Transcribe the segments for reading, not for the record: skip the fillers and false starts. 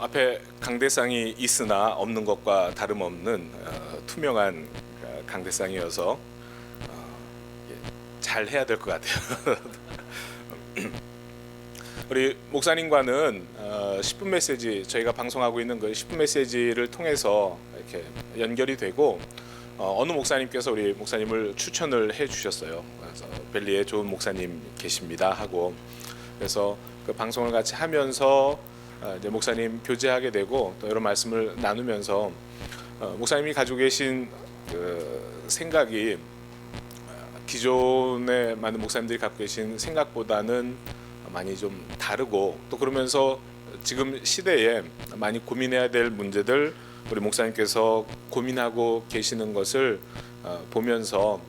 앞에 강대상이 있으나 없는 것과 다름없는 투명한 강대상이어서 잘 해야 될 것 같아요. 우리 목사님과는 10분 메시지, 저희가 방송하고 있는 그 10분 메시지를 통해서 이렇게 연결이 되고, 어느 목사님께서 우리 목사님을 추천을 해 주셨어요. 그래서 벨리에 좋은 목사님 계십니다 하고, 그래서 그 방송을 같이 하면서 이제 목사님 교제하게 되고 또 여러 말씀을 나누면서 목사님이 가지고 계신 그 생각이 기존에 많은 목사님들이 갖고 계신 생각보다는 많이 좀 다르고, 또 그러면서 지금 시대에 많이 고민해야 될 문제들 우리 목사님께서 고민하고 계시는 것을 보면서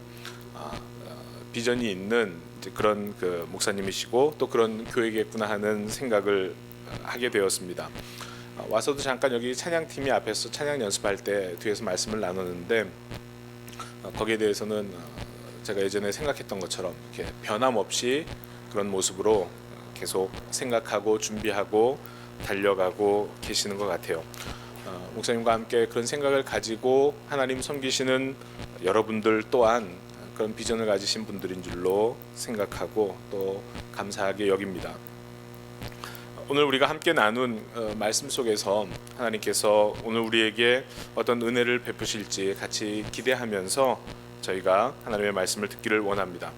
비전이 있는 이제 그런 그 목사님이시고 또 그런 교회겠구나 하는 생각을 하게 되었습니다. 와서도 잠깐 여기 찬양팀이 앞에서 찬양 연습할 때 뒤에서 말씀을 나누는데, 거기에 대해서는 제가 예전에 생각했던 것처럼 이렇게 변함없이 그런 모습으로 계속 생각하고 준비하고 달려가고 계시는 것 같아요. 목사님과 함께 그런 생각을 가지고 하나님 섬기시는 여러분들 또한 그런 비전을 가지신 분들인 줄로 생각하고 또 감사하게 여깁니다. 오늘 우리가 함께 나눈 말씀 속에서 하나님께서 오늘 우리에게 어떤 은혜를 베푸실지 같이 기대하면서 저희가 하나님의 말씀을 듣기를 원합니다.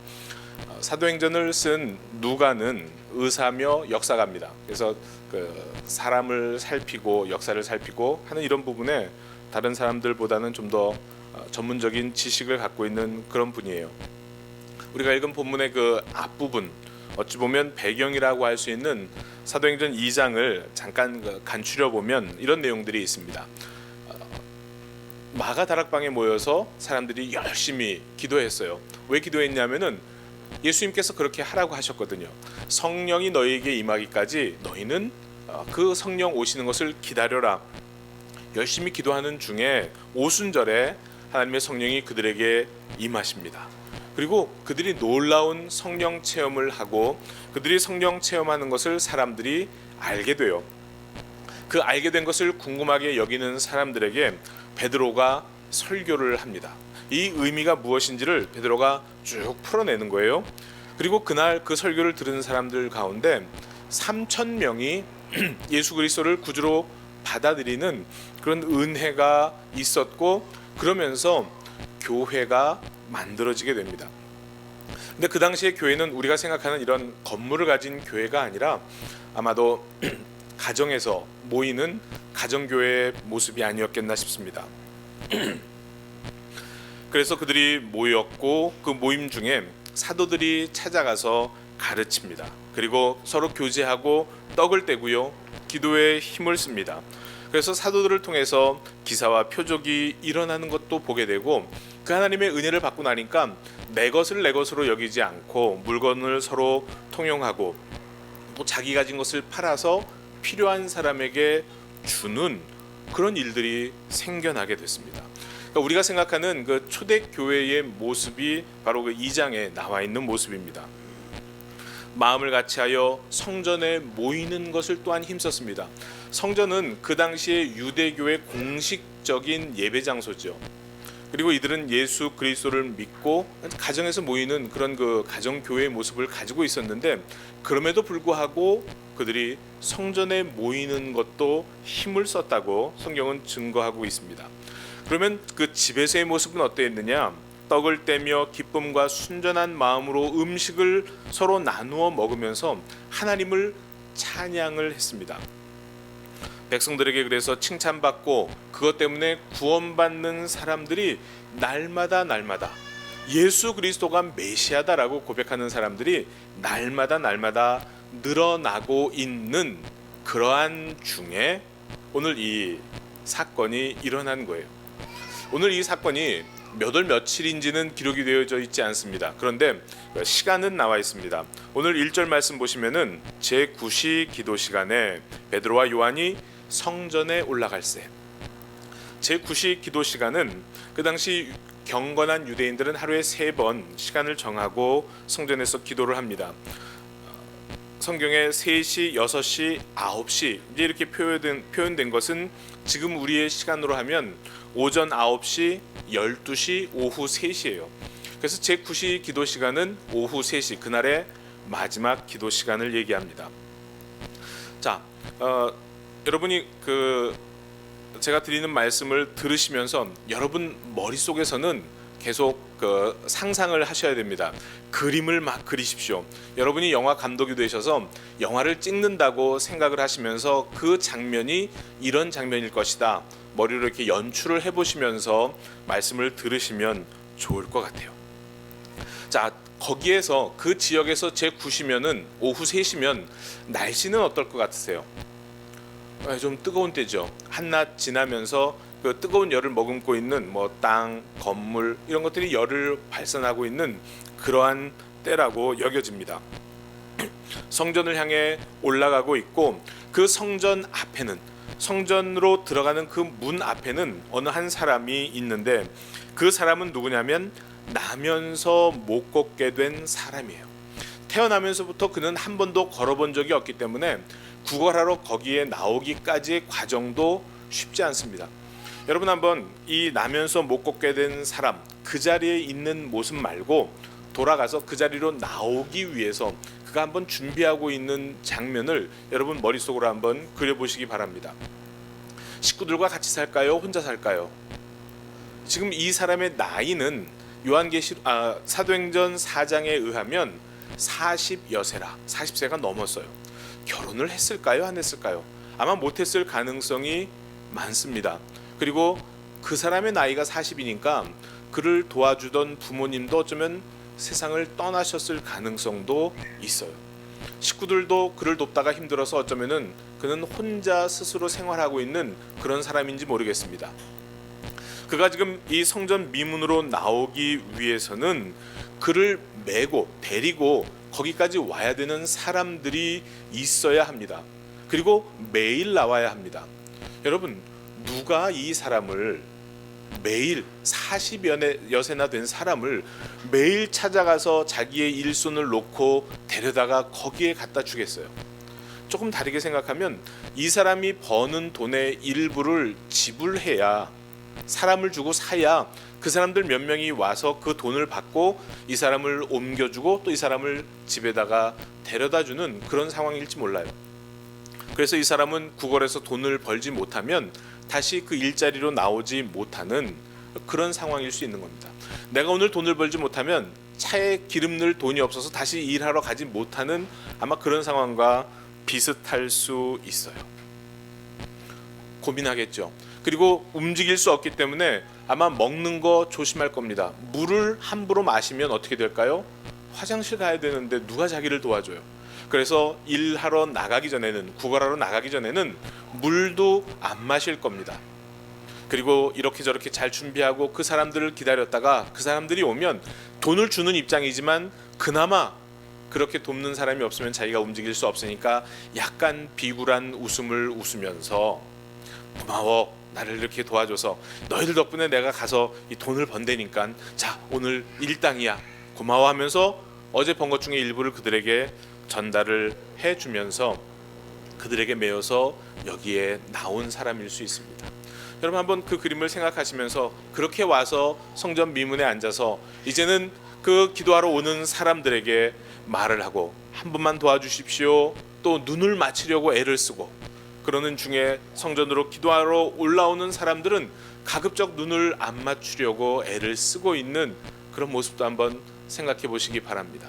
사도행전을 쓴 누가는 의사며 역사가입니다. 그래서 그 사람을 살피고 역사를 살피고 하는 이런 부분에 다른 사람들보다는 좀 더 전문적인 지식을 갖고 있는 그런 분이에요. 우리가 읽은 본문의 그 앞부분, 어찌 보면 배경이라고 할 수 있는 사도행전 2장을 잠깐 간추려 보면 이런 내용들이 있습니다. 마가 다락방에 모여서 사람들이 열심히 기도했어요. 왜 기도했냐면은 예수님께서 그렇게 하라고 하셨거든요. 성령이 너희에게 임하기까지 너희는 그 성령 오시는 것을 기다려라. 열심히 기도하는 중에 오순절에 하나님의 성령이 그들에게 임하십니다. 그리고 그들이 놀라운 성령 체험을 하고 그들이 성령 체험하는 것을 사람들이 알게 돼요. 그 알게 된 것을 궁금하게 여기는 사람들에게 베드로가 설교를 합니다. 이 의미가 무엇인지를 베드로가 쭉 풀어내는 거예요. 그리고 그날 그 설교를 들은 사람들 가운데 3,000명이 예수 그리스도를 구주로 받아들이는 그런 은혜가 있었고, 그러면서 교회가 만들어지게 됩니다. 근데 그 당시에 교회는 우리가 생각하는 이런 건물을 가진 교회가 아니라 아마도 가정에서 모이는 가정교회의 모습이 아니었겠나 싶습니다. 그래서 그들이 모였고 그 모임 중에 사도들이 찾아가서 가르칩니다. 그리고 서로 교제하고 떡을 떼고요, 기도에 힘을 씁니다. 그래서 사도들을 통해서 기사와 표적이 일어나는 것도 보게 되고, 그 하나님의 은혜를 받고 나니까 내 것을 내 것으로 여기지 않고 물건을 서로 통용하고 또 자기 가진 것을 팔아서 필요한 사람에게 주는 그런 일들이 생겨나게 됐습니다. 그러니까 우리가 생각하는 그 초대교회의 모습이 바로 그 2장에 나와 있는 모습입니다. 마음을 같이하여 성전에 모이는 것을 또한 힘썼습니다. 성전은 그 당시에 유대교의 공식적인 예배 장소죠. 그리고 이들은 예수 그리스도를 믿고 가정에서 모이는 그런 그 가정교회의 모습을 가지고 있었는데, 그럼에도 불구하고 그들이 성전에 모이는 것도 힘을 썼다고 성경은 증거하고 있습니다. 그러면 그 집에서의 모습은 어땠느냐? 떡을 떼며 기쁨과 순전한 마음으로 음식을 서로 나누어 먹으면서 하나님을 찬양을 했습니다. 백성들에게 그래서 칭찬받고 그것 때문에 구원받는 사람들이 날마다 예수 그리스도가 메시아다라고 고백하는 사람들이 날마다 늘어나고 있는 그러한 중에 오늘 이 사건이 일어난 거예요. 오늘 이 사건이 몇 월 며칠인지는 기록이 되어져 있지 않습니다. 그런데 시간은 나와 있습니다. 오늘 1절 말씀 보시면은 제9시 기도 시간에 베드로와 요한이 성전에 올라갈새. 제9시 기도 시간은 그 당시 경건한 유대인들은 하루에 3번 시간을 정하고 성전에서 기도를 합니다. 성경에 3시, 6시, 9시 이제 이렇게 표현된 것은 지금 우리의 시간으로 하면 오전 9시, 12시, 오후 3시예요. 그래서 제9시 기도 시간은 오후 3시, 그날의 마지막 기도 시간을 얘기합니다. 자, 여러분이 제가 드리는 말씀을 들으시면서 여러분 머릿속에서는 계속 상상을 하셔야 됩니다. 그림을 막 그리십시오. 여러분이 영화 감독이 되셔서 영화를 찍는다고 생각을 하시면서 그 장면이 이런 장면일 것이다, 머리로 이렇게 연출을 해보시면서 말씀을 들으시면 좋을 것 같아요. 자, 거기에서 그 지역에서 제9시면은 오후 3시면 날씨는 어떨 것 같으세요? 좀 뜨거운 때죠. 한낮 지나면서 그 뜨거운 열을 머금고 있는 땅, 건물 이런 것들이 열을 발산하고 있는 그러한 때라고 여겨집니다. 성전을 향해 올라가고 있고 그 성전 앞에는, 성전으로 들어가는 그 문 앞에는 어느 한 사람이 있는데 그 사람은 누구냐면 나면서 못 걷게 된 사람이에요. 태어나면서부터 그는 한 번도 걸어본 적이 없기 때문에 구걸하러 거기에 나오기까지의 과정도 쉽지 않습니다. 여러분 한번 이 나면서 못 걷게 된 사람, 그 자리에 있는 모습 말고 돌아가서 그 자리로 나오기 위해서 그가 한번 준비하고 있는 장면을 여러분 머릿속으로 한번 그려보시기 바랍니다. 식구들과 같이 살까요? 혼자 살까요? 지금 이 사람의 나이는 사도행전 4장에 의하면 40여세라, 40세가 넘었어요. 결혼을 했을까요? 안 했을까요? 아마 못했을 가능성이 많습니다. 그리고 그 사람의 나이가 40이니까 그를 도와주던 부모님도 어쩌면 세상을 떠나셨을 가능성도 있어요. 식구들도 그를 돕다가 힘들어서 어쩌면은 그는 혼자 스스로 생활하고 있는 그런 사람인지 모르겠습니다. 그가 지금 이 성전 미문으로 나오기 위해서는 그를 메고 데리고 거기까지 와야 되는 사람들이 있어야 합니다. 그리고 매일 나와야 합니다. 여러분, 누가 이 사람을 매일 40여세나 된 사람을 매일 찾아가서 자기의 일손을 놓고 데려다가 거기에 갖다 주겠어요? 조금 다르게 생각하면 이 사람이 버는 돈의 일부를 지불해야, 사람을 주고 사야 그 사람들 몇 명이 와서 그 돈을 받고 이 사람을 옮겨주고 또 이 사람을 집에다가 데려다주는 그런 상황일지 몰라요. 그래서 이 사람은 구걸해서 돈을 벌지 못하면 다시 그 일자리로 나오지 못하는 그런 상황일 수 있는 겁니다. 내가 오늘 돈을 벌지 못하면 차에 기름 넣을 돈이 없어서 다시 일하러 가지 못하는 아마 그런 상황과 비슷할 수 있어요. 고민하겠죠. 그리고 움직일 수 없기 때문에 아마 먹는 거 조심할 겁니다. 물을 함부로 마시면 어떻게 될까요? 화장실 가야 되는데 누가 자기를 도와줘요? 그래서 일하러 나가기 전에는, 구걸하러 나가기 전에는 물도 안 마실 겁니다. 그리고 이렇게 저렇게 잘 준비하고 그 사람들을 기다렸다가 그 사람들이 오면 돈을 주는 입장이지만 그나마 그렇게 돕는 사람이 없으면 자기가 움직일 수 없으니까 약간 비굴한 웃음을 웃으면서 고마워, 나를 이렇게 도와줘서 너희들 덕분에 내가 가서 이 돈을 번다니까 자, 오늘 일당이야, 고마워하면서 어제 번 것 중에 일부를 그들에게 전달을 해주면서 그들에게 매여서 여기에 나온 사람일 수 있습니다. 여러분 한번 그 그림을 생각하시면서 그렇게 와서 성전 미문에 앉아서 이제는 그 기도하러 오는 사람들에게 말을 하고 한 분만 도와주십시오, 또 눈을 맞추려고 애를 쓰고 그러는 중에 성전으로 기도하러 올라오는 사람들은 가급적 눈을 안 맞추려고 애를 쓰고 있는 그런 모습도 한번 생각해 보시기 바랍니다.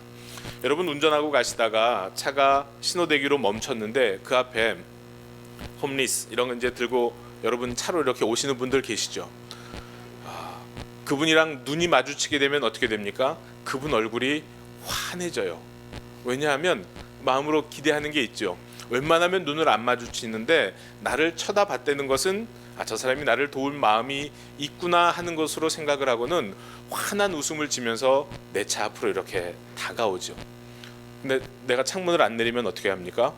여러분 운전하고 가시다가 차가 신호대기로 멈췄는데 그 앞에 홈리스 이런 거 이제 들고 여러분 차로 이렇게 오시는 분들 계시죠? 그분이랑 눈이 마주치게 되면 어떻게 됩니까? 그분 얼굴이 환해져요. 왜냐하면 마음으로 기대하는 게 있죠. 웬만하면 눈을 안 마주치는데 나를 쳐다봤다는 것은 저 사람이 나를 도울 마음이 있구나 하는 것으로 생각을 하고는 환한 웃음을 지면서 내 차 앞으로 이렇게 다가오죠. 근데 내가 창문을 안 내리면 어떻게 합니까?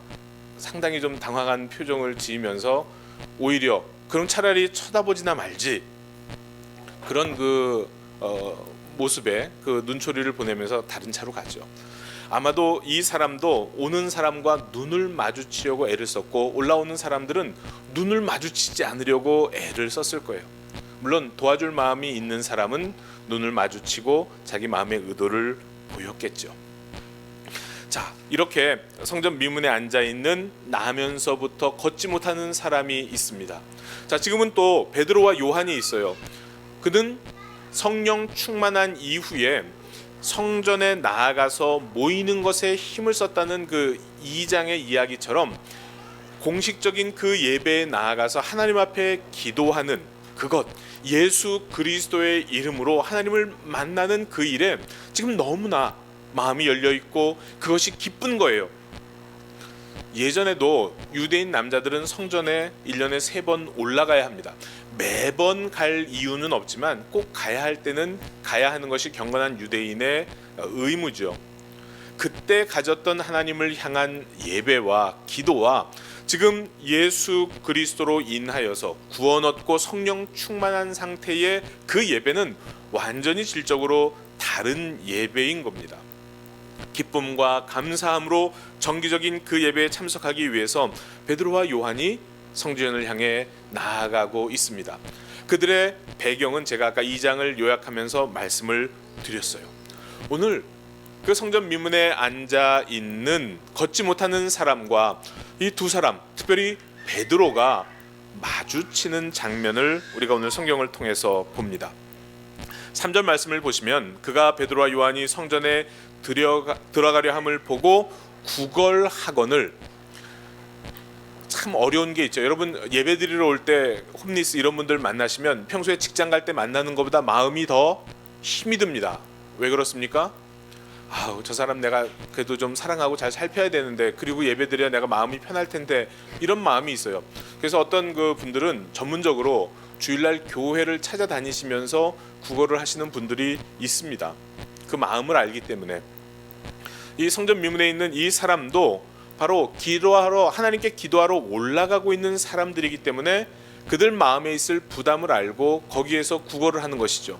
상당히 좀 당황한 표정을 지으면서 오히려 그럼 차라리 쳐다보지나 말지, 그런 모습에 그 눈초리를 보내면서 다른 차로 가죠. 아마도 이 사람도 오는 사람과 눈을 마주치려고 애를 썼고, 올라오는 사람들은 눈을 마주치지 않으려고 애를 썼을 거예요. 물론 도와줄 마음이 있는 사람은 눈을 마주치고 자기 마음의 의도를 보였겠죠. 자, 이렇게 성전 미문에 앉아 있는 나면서부터 걷지 못하는 사람이 있습니다. 자, 지금은 또 베드로와 요한이 있어요. 그는 성령 충만한 이후에 성전에 나아가서 모이는 것에 힘을 썼다는 그 2장의 이야기처럼 공식적인 그 예배에 나아가서 하나님 앞에 기도하는 그것, 예수 그리스도의 이름으로 하나님을 만나는 그 일에 지금 너무나 마음이 열려 있고 그것이 기쁜 거예요. 예전에도 유대인 남자들은 성전에 1년에 3번 올라가야 합니다. 매번 갈 이유는 없지만 꼭 가야 할 때는 가야 하는 것이 경건한 유대인의 의무죠. 그때 가졌던 하나님을 향한 예배와 기도와 지금 예수 그리스도로 인하여서 구원 얻고 성령 충만한 상태의 그 예배는 완전히 질적으로 다른 예배인 겁니다. 기쁨과 감사함으로 정기적인 그 예배에 참석하기 위해서 베드로와 요한이 성전을 향해 나아가고 있습니다. 그들의 배경은 제가 아까 2장을 요약하면서 말씀을 드렸어요. 오늘 그 성전 미문에 앉아 있는 걷지 못하는 사람과 이 두 사람, 특별히 베드로가 마주치는 장면을 우리가 오늘 성경을 통해서 봅니다. 3절 말씀을 보시면 그가 베드로와 요한이 성전에 들어가려 함을 보고 구걸하거늘. 참 어려운 게 있죠. 여러분 예배 드리러 올 때 홈리스 이런 분들 만나시면 평소에 직장 갈 때 만나는 것보다 마음이 더 힘이 듭니다. 왜 그렇습니까? 저 사람 내가 그래도 좀 사랑하고 잘 살펴야 되는데, 그리고 예배 드려야 내가 마음이 편할 텐데, 이런 마음이 있어요. 그래서 어떤 그 분들은 전문적으로 주일날 교회를 찾아다니시면서 구걸을 하시는 분들이 있습니다. 그 마음을 알기 때문에. 이 성전 미문에 있는 이 사람도 바로 기도하러, 하나님께 기도하러 올라가고 있는 사람들이기 때문에 그들 마음에 있을 부담을 알고 거기에서 구걸을 하는 것이죠.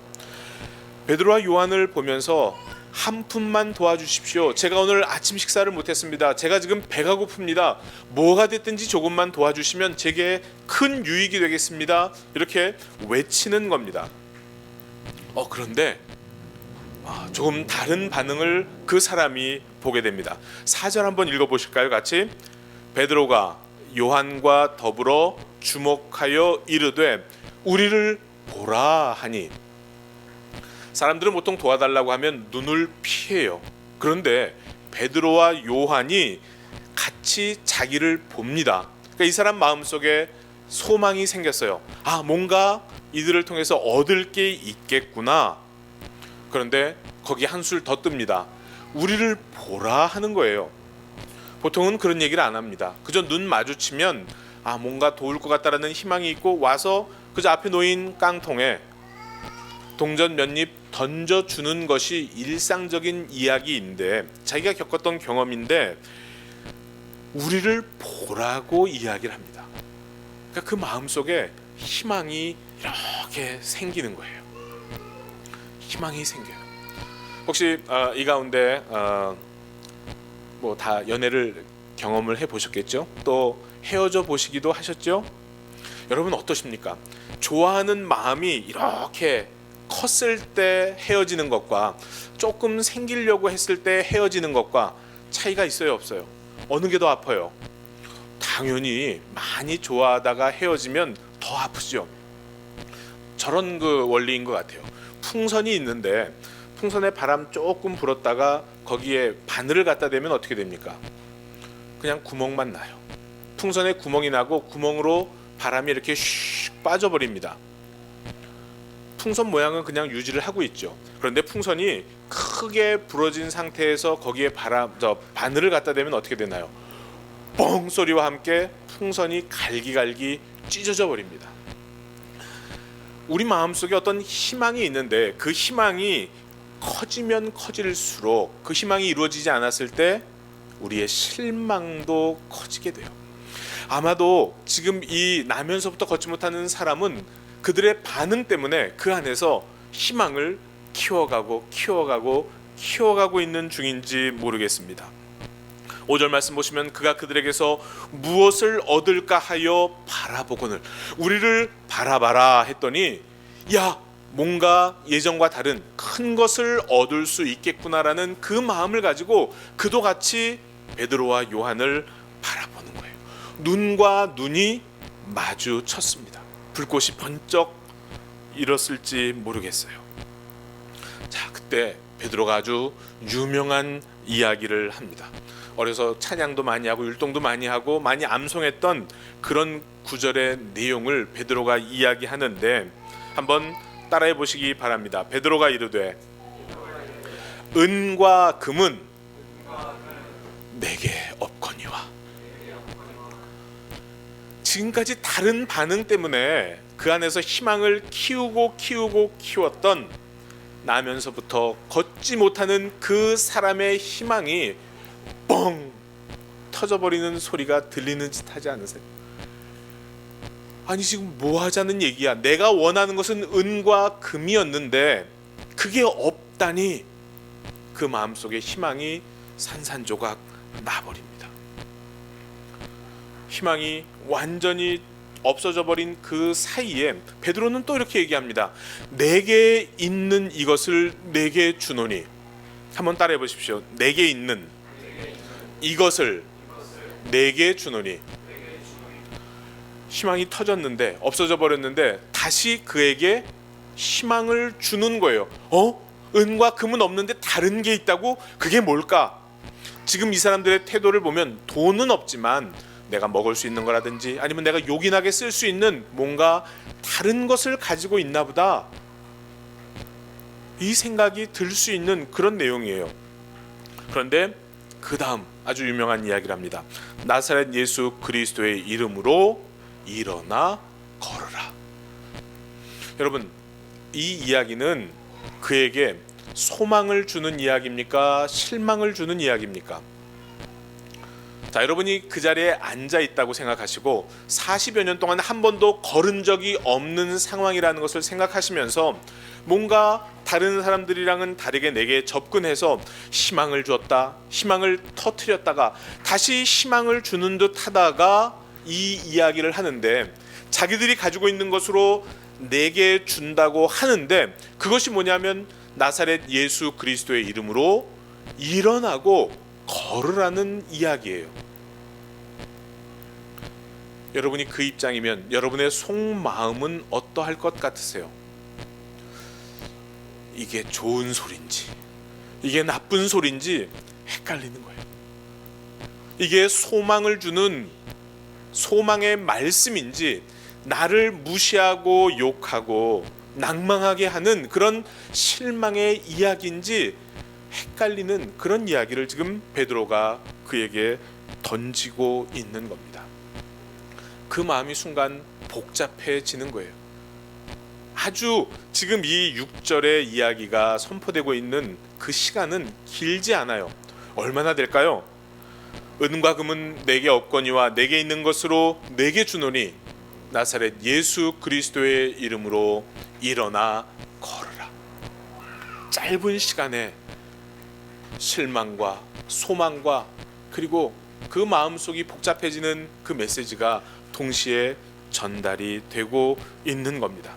베드로와 요한을 보면서 한 푼만 도와주십시오. 제가 오늘 아침 식사를 못했습니다. 제가 지금 배가 고픕니다. 뭐가 됐든지 조금만 도와주시면 제게 큰 유익이 되겠습니다. 이렇게 외치는 겁니다. 그런데 조금 다른 반응을 그 사람이 보게 됩니다. 4절 한번 읽어보실까요? 같이. 베드로가 요한과 더불어 주목하여 이르되 우리를 보라 하니. 사람들은 보통 도와달라고 하면 눈을 피해요. 그런데 베드로와 요한이 같이 자기를 봅니다. 그러니까 이 사람 마음속에 소망이 생겼어요. 뭔가 이들을 통해서 얻을 게 있겠구나. 그런데 거기 한술 더 뜹니다. 우리를 보라 하는 거예요. 보통은 그런 얘기를 안 합니다. 그저 눈 마주치면 뭔가 도울 것 같다라는 희망이 있고 와서 그저 앞에 놓인 깡통에 동전 몇 입 던져주는 것이 일상적인 이야기인데, 자기가 겪었던 경험인데 우리를 보라고 이야기를 합니다. 그러니까 그 마음속에 희망이 이렇게 생기는 거예요. 희망이 생겨요. 혹시 이 가운데 뭐 다 연애를 경험을 해보셨겠죠? 또 헤어져 보시기도 하셨죠? 여러분 어떠십니까? 좋아하는 마음이 이렇게 컸을 때 헤어지는 것과 조금 생기려고 했을 때 헤어지는 것과 차이가 있어요, 없어요? 어느 게 더 아파요? 당연히 많이 좋아하다가 헤어지면 더 아프죠. 저런 그 원리인 것 같아요. 풍선이 있는데 풍선에 바람 조금 불었다가 거기에 바늘을 갖다 대면 어떻게 됩니까? 그냥 구멍만 나요. 풍선에 구멍이 나고 구멍으로 바람이 이렇게 슉 빠져버립니다. 풍선 모양은 그냥 유지를 하고 있죠. 그런데 풍선이 크게 부러진 상태에서 거기에 바늘을 갖다 대면 어떻게 되나요? 뻥 소리와 함께 풍선이 갈기갈기 찢어져 버립니다. 우리 마음속에 어떤 희망이 있는데 그 희망이 커지면 커질수록, 그 희망이 이루어지지 않았을 때 우리의 실망도 커지게 돼요. 아마도 지금 이 나면서부터 걷지 못하는 사람은 그들의 반응 때문에 그 안에서 희망을 키워가고 키워가고 있는 중인지 모르겠습니다. 5절 말씀 보시면 그가 그들에게서 무엇을 얻을까 하여 바라보거늘, 우리를 바라봐라 했더니 야, 뭔가 예전과 다른 큰 것을 얻을 수 있겠구나라는 그 마음을 가지고 그도 같이 베드로와 요한을 바라보는 거예요. 눈과 눈이 마주쳤습니다. 불꽃이 번쩍 일었을지 모르겠어요. 자, 그때 베드로가 아주 유명한 이야기를 합니다. 어려서 찬양도 많이 하고 율동도 많이 하고 많이 암송했던 그런 구절의 내용을 베드로가 이야기하는데 한번 따라해 보시기 바랍니다. 베드로가 이르되 은과 금은 내게 없거니와. 지금까지 다른 반응 때문에 그 안에서 희망을 키웠던 나면서부터 걷지 못하는 그 사람의 희망이 뻥 터져버리는 소리가 들리는 듯 하지 않으세요? 아니 지금 뭐 하자는 얘기야? 내가 원하는 것은 은과 금이었는데 그게 없다니. 그 마음속에 희망이 산산조각 나버립니다. 희망이 완전히 없어져 버린 그 사이에 베드로는 또 이렇게 얘기합니다. 내게 있는 이것을 내게 주노니. 한번 따라해 보십시오. 내게 있는 이것을 내게 주노니. 희망이 터졌는데 없어져 버렸는데 다시 그에게 희망을 주는 거예요. 은과 금은 없는데 다른 게 있다고? 그게 뭘까? 지금 이 사람들의 태도를 보면 돈은 없지만 내가 먹을 수 있는 거라든지 아니면 내가 요긴하게 쓸 수 있는 뭔가 다른 것을 가지고 있나 보다, 이 생각이 들 수 있는 그런 내용이에요. 그런데 그 다음 아주 유명한 이야기를 합니다. 나사렛 예수 그리스도의 이름으로 일어나 걸으라. 여러분, 이 이야기는 그에게 소망을 주는 이야기입니까? 실망을 주는 이야기입니까? 자, 여러분이 그 자리에 앉아 있다고 생각하시고 40여 년 동안 한 번도 걸은 적이 없는 상황이라는 것을 생각하시면서 뭔가 다른 사람들이랑은 다르게 내게 접근해서 희망을 주었다, 희망을 터뜨렸다가 다시 희망을 주는 듯 하다가 이 이야기를 하는데, 자기들이 가지고 있는 것으로 내게 준다고 하는데 그것이 뭐냐면 나사렛 예수 그리스도의 이름으로 일어나고 걸으라는 이야기예요. 여러분이 그 입장이면 여러분의 속마음은 어떠할 것 같으세요? 이게 좋은 소린지 이게 나쁜 소린지 헷갈리는 거예요. 이게 소망을 주는 소망의 말씀인지 나를 무시하고 욕하고 낭망하게 하는 그런 실망의 이야기인지 헷갈리는 그런 이야기를 지금 베드로가 그에게 던지고 있는 겁니다. 그 마음이 순간 복잡해지는 거예요. 아주 지금 이 6절의 이야기가 선포되고 있는 그 시간은 길지 않아요. 얼마나 될까요? 은과 금은 내게 없거니와 내게 있는 것으로 내게 주노니 나사렛 예수 그리스도의 이름으로 일어나 걸으라. 짧은 시간에 실망과 소망과 그리고 그 마음속이 복잡해지는 그 메시지가 동시에 전달이 되고 있는 겁니다.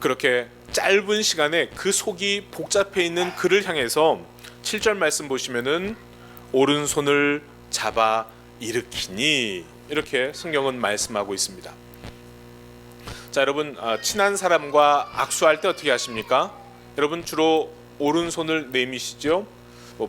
그렇게 짧은 시간에 그 속이 복잡해 있는 그를 향해서 7절 말씀 보시면은 오른손을 잡아 일으키니 이렇게 성경은 말씀하고 있습니다. 자, 여러분, 친한 사람과 악수할 때 어떻게 하십니까? 여러분 주로 오른손을 내미시죠.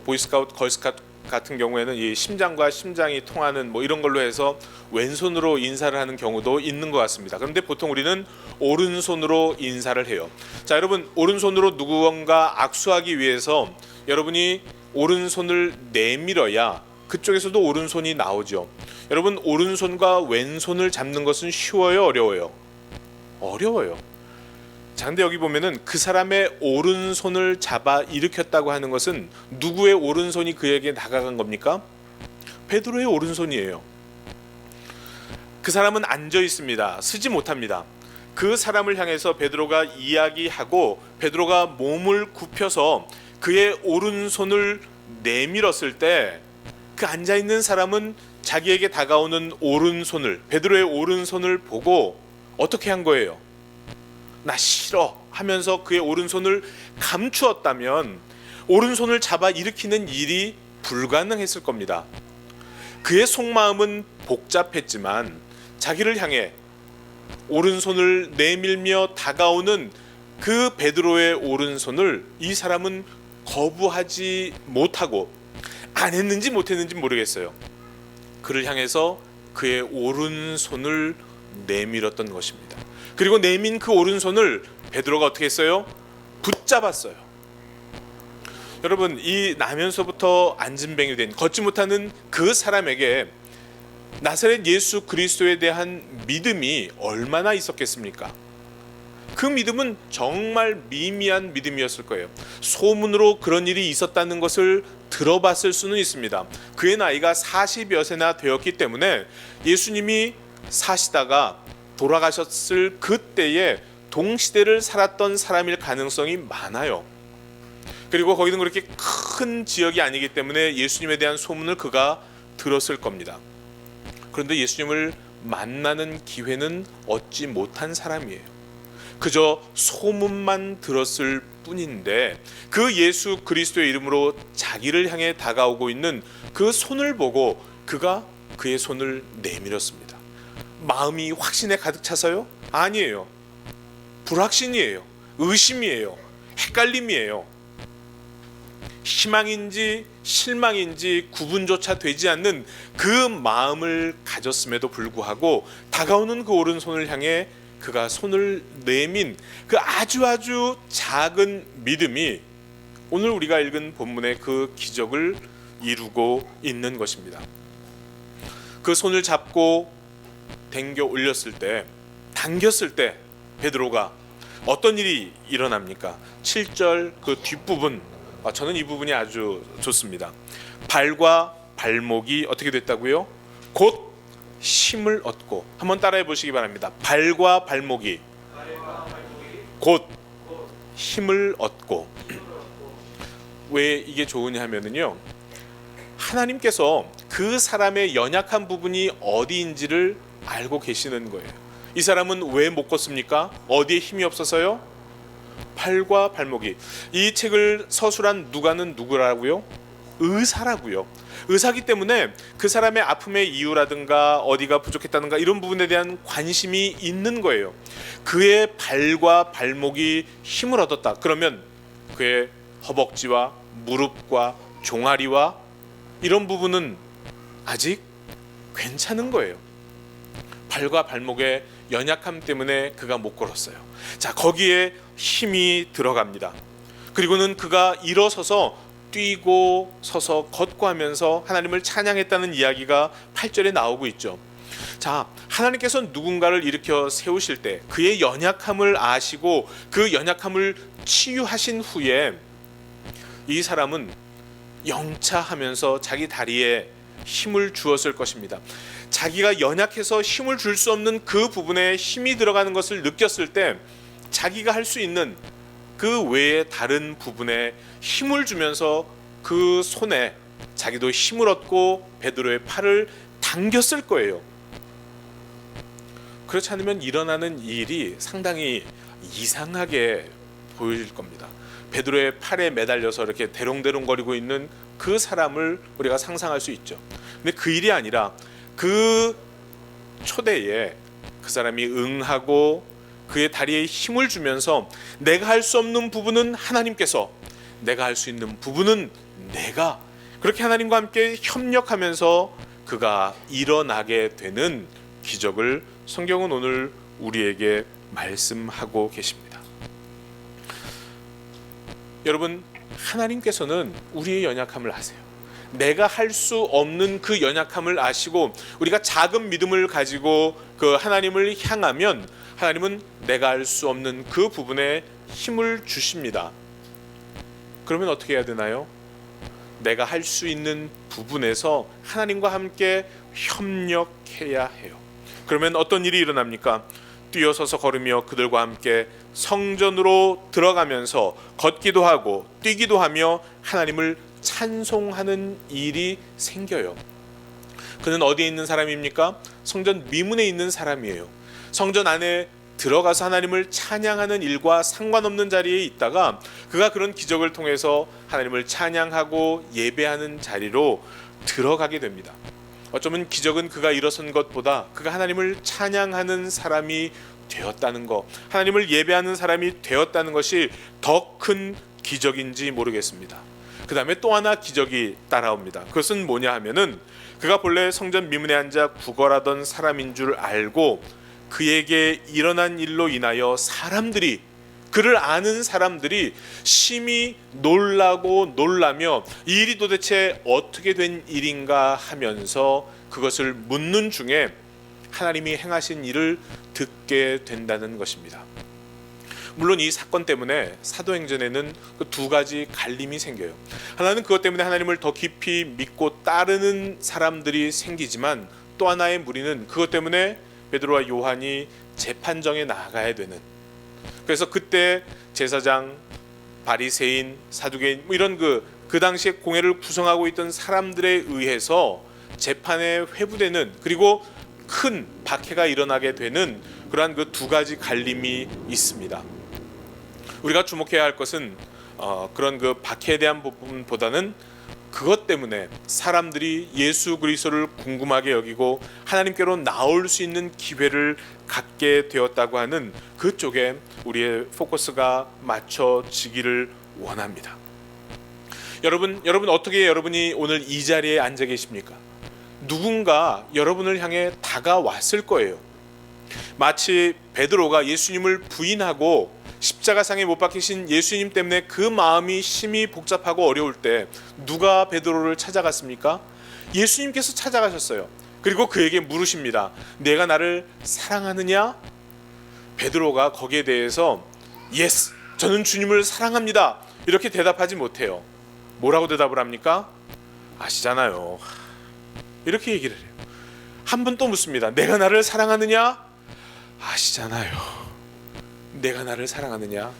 보이스카우트, 걸스카우트 같은 경우에는 이 심장과 심장이 통하는 이런 걸로 해서 왼손으로 인사를 하는 경우도 있는 것 같습니다. 그런데 보통 우리는 오른손으로 인사를 해요. 자, 여러분, 오른손으로 누구와 악수하기 위해서 여러분이 오른손을 내밀어야 그쪽에서도 오른손이 나오죠. 여러분, 오른손과 왼손을 잡는 것은 쉬워요, 어려워요? 어려워요. 자, 근데 여기 보면은 그 사람의 오른손을 잡아 일으켰다고 하는 것은 누구의 오른손이 그에게 다가간 겁니까? 베드로의 오른손이에요. 그 사람은 앉아 있습니다. 서지 못합니다. 그 사람을 향해서 베드로가 이야기하고 베드로가 몸을 굽혀서 그의 오른손을 내밀었을 때 그 앉아있는 사람은 자기에게 다가오는 오른손을, 베드로의 오른손을 보고 어떻게 한 거예요? 나 싫어 하면서 그의 오른손을 감추었다면 오른손을 잡아 일으키는 일이 불가능했을 겁니다. 그의 속마음은 복잡했지만 자기를 향해 오른손을 내밀며 다가오는 그 베드로의 오른손을 이 사람은 거부하지 못하고, 안 했는지 못했는지 모르겠어요, 그를 향해서 그의 오른손을 내밀었던 것입니다. 그리고 내민 그 오른손을 베드로가 어떻게 했어요? 붙잡았어요. 여러분, 이 나면서부터 안진뱅이 된 걷지 못하는 그 사람에게 나사렛 예수 그리스도에 대한 믿음이 얼마나 있었겠습니까? 그 믿음은 정말 미미한 믿음이었을 거예요. 소문으로 그런 일이 있었다는 것을 들어봤을 수는 있습니다. 그의 나이가 40여 세나 되었기 때문에 예수님이 사시다가 돌아가셨을 그때에 동시대를 살았던 사람일 가능성이 많아요. 그리고 거기는 그렇게 큰 지역이 아니기 때문에 예수님에 대한 소문을 그가 들었을 겁니다. 그런데 예수님을 만나는 기회는 얻지 못한 사람이에요. 그저 소문만 들었을 뿐인데 그 예수 그리스도의 이름으로 자기를 향해 다가오고 있는 그 손을 보고 그가 그의 손을 내밀었습니다. 마음이 확신에 가득 차서요? 아니에요. 불확신이에요. 의심이에요. 헷갈림이에요. 희망인지 실망인지 구분조차 되지 않는 그 마음을 가졌음에도 불구하고 다가오는 그 오른손을 향해 그가 손을 내민 그 아주 작은 믿음이 오늘 우리가 읽은 본문의 그 기적을 이루고 있는 것입니다. 그 손을 잡고 당겨 올렸을 때, 당겼을 때 베드로가 어떤 일이 일어납니까? 7절 그 뒷부분, 저는 이 부분이 아주 좋습니다. 발과 발목이 어떻게 됐다고요? 곧 힘을 얻고. 한번 따라해 보시기 바랍니다. 발과 발목이 곧 힘을 얻고. 왜 이게 좋으냐 하면은요, 하나님께서 그 사람의 연약한 부분이 어디인지를 알고 계시는 거예요. 이 사람은 왜 못 걷습니까? 어디에 힘이 없어서요? 발과 발목이. 이 책을 서술한 누가는 누구라고요? 의사라고요. 의사기 때문에 그 사람의 아픔의 이유라든가 어디가 부족했다든가 이런 부분에 대한 관심이 있는 거예요. 그의 발과 발목이 힘을 얻었다. 그러면 그의 허벅지와 무릎과 종아리와 이런 부분은 아직 괜찮은 거예요. 발과 발목의 연약함 때문에 그가 못 걸었어요. 자, 거기에 힘이 들어갑니다. 그리고는 그가 일어서서 뛰고 서서 걷고 하면서 하나님을 찬양했다는 이야기가 8절에 나오고 있죠. 자, 하나님께서 누군가를 일으켜 세우실 때 그의 연약함을 아시고 그 연약함을 치유하신 후에 이 사람은 영차하면서 자기 다리에 힘을 주었을 것입니다. 자기가 연약해서 힘을 줄 수 없는 그 부분에 힘이 들어가는 것을 느꼈을 때 자기가 할 수 있는 그 외에 다른 부분에 힘을 주면서 그 손에 자기도 힘을 얻고 베드로의 팔을 당겼을 거예요. 그렇지 않으면 일어나는 일이 상당히 이상하게 보일 겁니다. 베드로의 팔에 매달려서 이렇게 대롱대롱거리고 있는 그 사람을 우리가 상상할 수 있죠. 근데 그 일이 아니라 그 초대에 그 사람이 응하고 그의 다리에 힘을 주면서 내가 할 수 없는 부분은 하나님께서, 내가 할 수 있는 부분은 내가, 그렇게 하나님과 함께 협력하면서 그가 일어나게 되는 기적을 성경은 오늘 우리에게 말씀하고 계십니다. 여러분, 하나님께서는 우리의 연약함을 아세요. 내가 할 수 없는 그 연약함을 아시고 우리가 작은 믿음을 가지고 그 하나님을 향하면 하나님은 내가 할 수 없는 그 부분에 힘을 주십니다. 그러면 어떻게 해야 되나요? 내가 할 수 있는 부분에서 하나님과 함께 협력해야 해요. 그러면 어떤 일이 일어납니까? 뛰어서서 걸으며 그들과 함께 성전으로 들어가면서 걷기도 하고 뛰기도 하며 하나님을 찬송하는 일이 생겨요. 그는 어디에 있는 사람입니까? 성전 미문에 있는 사람이에요. 성전 안에 들어가서 하나님을 찬양하는 일과 상관없는 자리에 있다가 그가 그런 기적을 통해서 하나님을 찬양하고 예배하는 자리로 들어가게 됩니다. 어쩌면 기적은 그가 일어선 것보다 그가 하나님을 찬양하는 사람이 되었다는 것, 하나님을 예배하는 사람이 되었다는 것이 더 큰 기적인지 모르겠습니다. 그 다음에 또 하나 기적이 따라옵니다. 그것은 뭐냐 하면은 그가 본래 성전 미문에 앉아 구걸하던 사람인 줄 알고 그에게 일어난 일로 인하여 사람들이, 그를 아는 사람들이 심히 놀라며 이 일이 도대체 어떻게 된 일인가 하면서 그것을 묻는 중에 하나님이 행하신 일을 듣게 된다는 것입니다. 물론 이 사건 때문에 사도행전에는 그 두 가지 갈림이 생겨요. 하나는 그것 때문에 하나님을 더 깊이 믿고 따르는 사람들이 생기지만, 또 하나의 무리는 그것 때문에 베드로와 요한이 재판정에 나가야 되는, 그래서 그때 제사장, 바리새인, 사두개인 이런 그 당시에 공회를 구성하고 있던 사람들에 의해서 재판에 회부되는, 그리고 큰 박해가 일어나게 되는 그러한 그 두 가지 갈림이 있습니다. 우리가 주목해야 할 것은 그런 그 박해에 대한 부분보다는 그것 때문에 사람들이 예수 그리스도를 궁금하게 여기고 하나님께로 나올 수 있는 기회를 갖게 되었다고 하는 그쪽에 우리의 포커스가 맞춰지기를 원합니다. 여러분 어떻게 여러분이 오늘 이 자리에 앉아 계십니까? 누군가 여러분을 향해 다가왔을 거예요. 마치 베드로가 예수님을 부인하고 십자가상에 못 박히신 예수님 때문에 그 마음이 심히 복잡하고 어려울 때 누가 베드로를 찾아갔습니까? 예수님께서 찾아가셨어요. 그리고 그에게 물으십니다. 내가 나를 사랑하느냐? 베드로가 거기에 대해서 예스, 저는 주님을 사랑합니다, 이렇게 대답하지 못해요. 뭐라고 대답을 합니까? 아시잖아요, 이렇게 얘기를 해요. 한 번 또 묻습니다. 내가 나를 사랑하느냐? 아시잖아요. 내가 나를 사랑하느냐?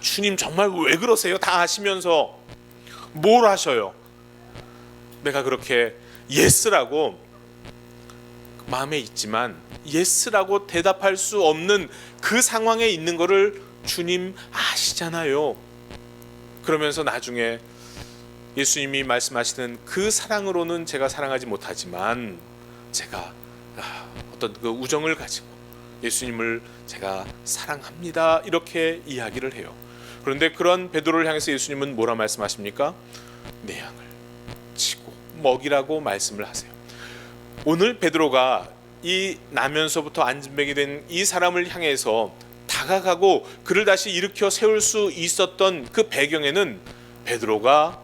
주님 정말 왜 그러세요? 다 아시면서 뭘 하셔요? 내가 그렇게 예스라고 마음에 있지만 예스라고 대답할 수 없는 그 상황에 있는 거를 주님 아시잖아요. 그러면서 나중에 예수님이 말씀하시는 그 사랑으로는 제가 사랑하지 못하지만 제가 어떤 그 우정을 가지고 예수님을 제가 사랑합니다, 이렇게 이야기를 해요. 그런데 그런 베드로를 향해서 예수님은 뭐라 말씀하십니까? 내 양을 치고 먹이라고 말씀을 하세요. 오늘 베드로가 이 나면서부터 안진뱅이 된 이 사람을 향해서 다가가고 그를 다시 일으켜 세울 수 있었던 그 배경에는 베드로가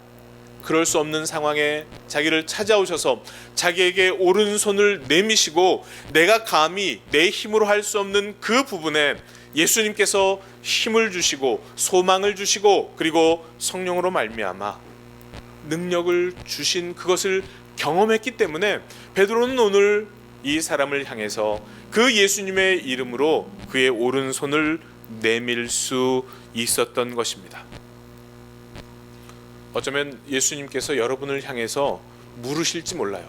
그럴 수 없는 상황에 자기를 찾아오셔서 자기에게 오른손을 내미시고 내가 감히 내 힘으로 할 수 없는 그 부분에 예수님께서 힘을 주시고 소망을 주시고 그리고 성령으로 말미암아 능력을 주신 그것을 경험했기 때문에 베드로는 오늘 이 사람을 향해서 그 예수님의 이름으로 그의 오른손을 내밀 수 있었던 것입니다. 어쩌면 예수님께서 여러분을 향해서 물으실지 몰라요.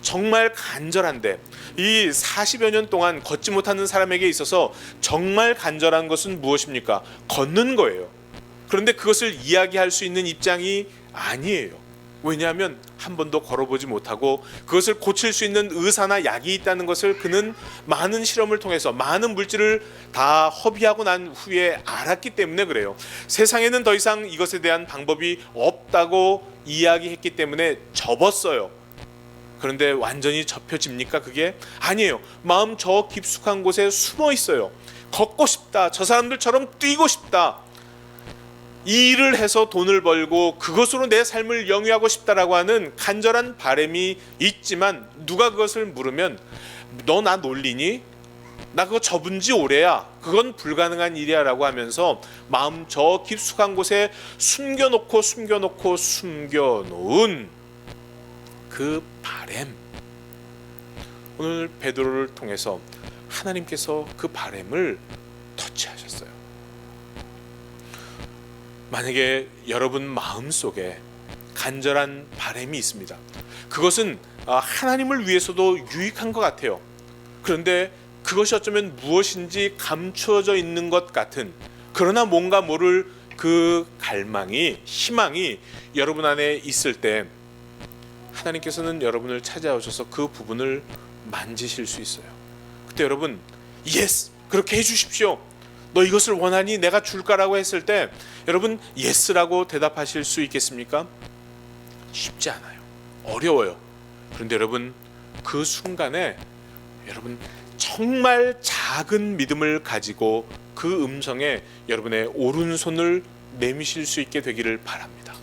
정말 간절한데, 이 40여 년 동안 걷지 못하는 사람에게 있어서 정말 간절한 것은 무엇입니까? 걷는 거예요. 그런데 그것을 이야기할 수 있는 입장이 아니에요. 왜냐하면 한 번도 걸어보지 못하고 그것을 고칠 수 있는 의사나 약이 있다는 것을 그는 많은 실험을 통해서 많은 물질을 다 허비하고 난 후에 알았기 때문에 그래요. 세상에는 더 이상 이것에 대한 방법이 없다고 이야기했기 때문에 접었어요. 그런데 완전히 접혀집니까? 그게 아니에요. 마음 저 깊숙한 곳에 숨어 있어요. 걷고 싶다, 저 사람들처럼 뛰고 싶다, 이 일을 해서 돈을 벌고 그것으로 내 삶을 영위하고 싶다라고 하는 간절한 바람이 있지만 누가 그것을 물으면 너 나 놀리니? 나 그거 접은 지 오래야, 그건 불가능한 일이야 라고 하면서 마음 저 깊숙한 곳에 숨겨놓은 그 바람, 오늘 베드로를 통해서 하나님께서 그 바람을 터치하셨어요. 만약에 여러분 마음속에 간절한 바람이 있습니다. 그것은 하나님을 위해서도 유익한 것 같아요. 그런데 그것이 어쩌면 무엇인지 감추어져 있는 것 같은, 그러나 뭔가 모를 그 갈망이, 희망이 여러분 안에 있을 때 하나님께서는 여러분을 찾아오셔서 그 부분을 만지실 수 있어요. 그때 여러분 예스, 그렇게 해주십시오, 너 이것을 원하니 내가 줄까라고 했을 때 여러분 예스라고 대답하실 수 있겠습니까? 쉽지 않아요. 어려워요. 그런데 여러분 그 순간에 여러분 정말 작은 믿음을 가지고 그 음성에 여러분의 오른손을 내미실 수 있게 되기를 바랍니다.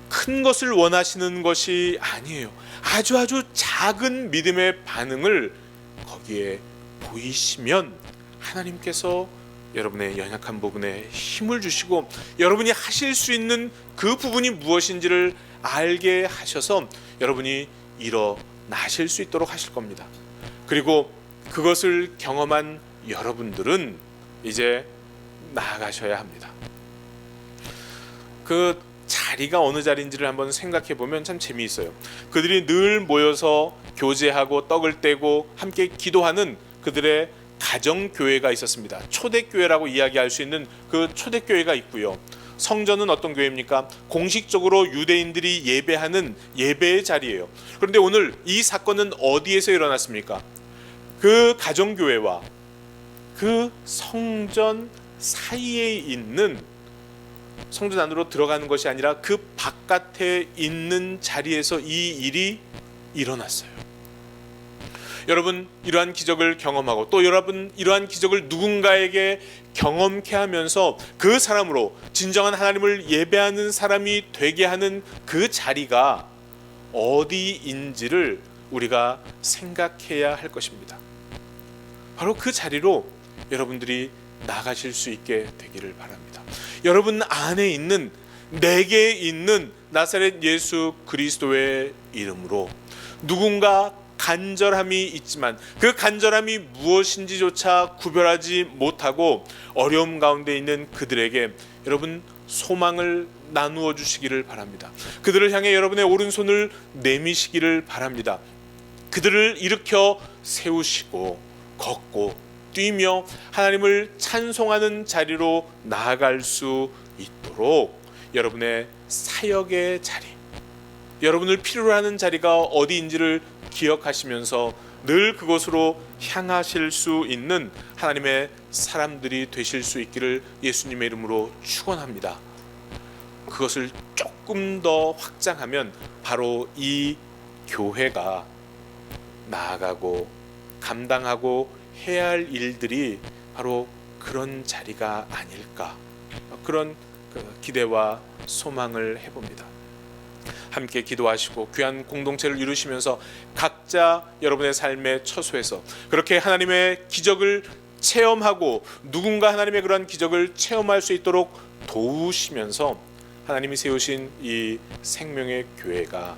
큰 것을 원하시는 것이 아니에요. 아주 작은 믿음의 반응을 거기에 보이시면 하나님께서 여러분의 연약한 부분에 힘을 주시고 여러분이 하실 수 있는 그 부분이 무엇인지를 알게 하셔서 여러분이 일어나실 수 있도록 하실 겁니다. 그리고 그것을 경험한 여러분들은 이제 나아가셔야 합니다. 그 자리가 어느 자리인지를 한번 생각해 보면 참 재미있어요. 그들이 늘 모여서 교제하고 떡을 떼고 함께 기도하는 그들의 가정교회가 있었습니다. 초대교회라고 이야기할 수 있는 그 초대교회가 있고요. 성전은 어떤 교회입니까? 공식적으로 유대인들이 예배하는 예배의 자리예요. 그런데 오늘 이 사건은 어디에서 일어났습니까? 그 가정교회와 그 성전 사이에 있는, 성전 안으로 들어가는 것이 아니라 그 바깥에 있는 자리에서 이 일이 일어났어요. 여러분 이러한 기적을 경험하고 또 여러분 이러한 기적을 누군가에게 경험케 하면서 그 사람으로 진정한 하나님을 예배하는 사람이 되게 하는 그 자리가 어디인지를 우리가 생각해야 할 것입니다. 바로 그 자리로 여러분들이 나가실 수 있게 되기를 바랍니다. 여러분 안에 있는, 내게 있는 나사렛 예수 그리스도의 이름으로 누군가 간절함이 있지만 그 간절함이 무엇인지조차 구별하지 못하고 어려움 가운데 있는 그들에게 여러분 소망을 나누어 주시기를 바랍니다. 그들을 향해 여러분의 오른손을 내미시기를 바랍니다. 그들을 일으켜 세우시고 걷고 뛰며 하나님을 찬송하는 자리로 나아갈 수 있도록 여러분의 사역의 자리, 여러분을 필요로 하는 자리가 어디인지를 기억하시면서 늘 그곳으로 향하실 수 있는 하나님의 사람들이 되실 수 있기를 예수님의 이름으로 축원합니다. 그것을 조금 더 확장하면 바로 이 교회가 나아가고 감당하고 해야 할 일들이 바로 그런 자리가 아닐까, 그런 기대와 소망을 해봅니다. 함께 기도하시고 귀한 공동체를 이루시면서 각자 여러분의 삶의 처소에서 그렇게 하나님의 기적을 체험하고 누군가 하나님의 그러한 기적을 체험할 수 있도록 도우시면서 하나님이 세우신 이 생명의 교회가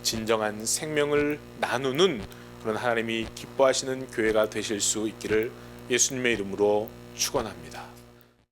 진정한 생명을 나누는 그런 하나님이 기뻐하시는 교회가 되실 수 있기를 예수님의 이름으로 축원합니다.